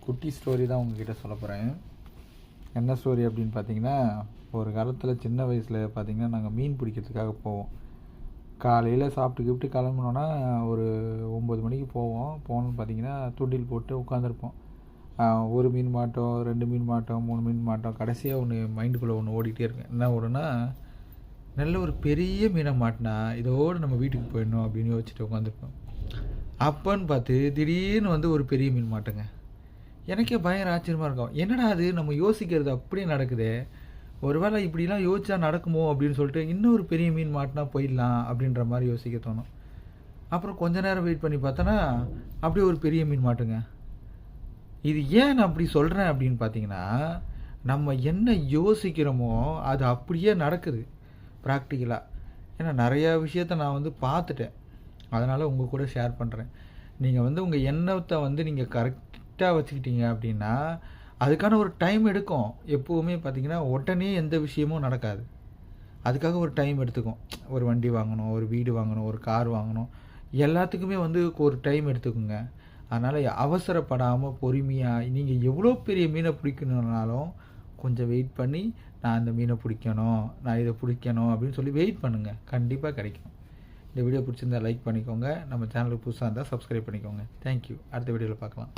குட்டி ஸ்டோரி தான் உங்ககிட்ட சொல்ல போகிறேன். என்ன ஸ்டோரி அப்படின்னு பார்த்தீங்கன்னா, ஒரு காலத்தில் சின்ன வயசில் பார்த்தீங்கன்னா நாங்கள் மீன் பிடிக்கிறதுக்காக போவோம். காலையில் சாப்பிட்டு கிளம்புனோன்னா ஒரு 9 மணிக்கு போவோம். போகணுன்னு பார்த்தீங்கன்னா தூண்டில் போட்டு உட்காந்துருப்போம். ஒரு மீன் மாட்டோம், 2 மீன் மாட்டோம், 3 மீன் மாட்டோம். கடைசியாக ஒன்று மைண்டுக்குள்ளே ஒன்று ஓடிக்கிட்டே இருக்கேன். என்ன ஓடுனா, நல்ல ஒரு பெரிய மீனை மாட்டினா இதோடு நம்ம வீட்டுக்கு போயிடணும் அப்படின்னு யோசிச்சுட்டு உட்காந்துருப்போம். அப்போன்னு பார்த்து திடீர்னு வந்து ஒரு பெரிய மீன் மாட்டுங்க. எனக்கே பயங்கர ஆச்சரியமாக இருக்கும். என்னடா அது நம்ம யோசிக்கிறது அப்படியே நடக்குதே, ஒருவேளை இப்படிலாம் யோசிச்சா நடக்குமோ அப்படின்னு சொல்லிட்டு இன்னொரு பெரிய மீன் மாட்டினா போயிடலாம் அப்படின்ற மாதிரி யோசிக்க தோணும். அப்புறம் கொஞ்ச நேரம் வெயிட் பண்ணி பார்த்தோன்னா அப்படியே ஒரு பெரிய மீன் மாட்டுங்க. இது ஏன் நான் அப்படி சொல்கிறேன் அப்படின்னு பார்த்தீங்கன்னா, நம்ம என்ன யோசிக்கிறோமோ அது அப்படியே நடக்குது ப்ராக்டிக்கலாக. ஏன்னா நிறையா விஷயத்த நான் வந்து பார்த்துட்டேன். அதனால் உங்கள் கூட ஷேர் பண்ணுறேன். நீங்கள் வந்து உங்கள் எண்ணத்தை வந்து நீங்கள் கரெக்டாக வச்சுக்கிட்டீங்க அப்படின்னா, அதுக்கான ஒரு டைம் எடுக்கும். எப்போவுமே பார்த்தீங்கன்னா உடனே எந்த விஷயமும் நடக்காது. அதுக்காக ஒரு டைம் எடுத்துக்கும். ஒரு வண்டி வாங்கணும், ஒரு வீடு வாங்கணும், ஒரு கார் வாங்கணும், எல்லாத்துக்குமே வந்து ஒரு டைம் எடுத்துக்குங்க. அதனால் அவசரப்படாமல் பொறுமையாக நீங்கள் எவ்வளோ பெரிய மீனை பிடிக்கணுன்னாலும் கொஞ்சம் வெயிட் பண்ணி, நான் அந்த மீனை பிடிக்கணும், நான் இதை பிடிக்கணும் அப்படின்னு சொல்லி வெயிட் பண்ணுங்கள். கண்டிப்பாக கிடைக்கும். இந்த வீடியோ பிடிச்சிருந்தா லைக் பண்ணிக்கோங்க. நம்ம சேனலுக்கு புதுசாக இருந்தால் சப்ஸ்கிரைப் பண்ணிக்கோங்க. தேங்க்யூ. அடுத்த வீடியோவில் பார்க்கலாம்.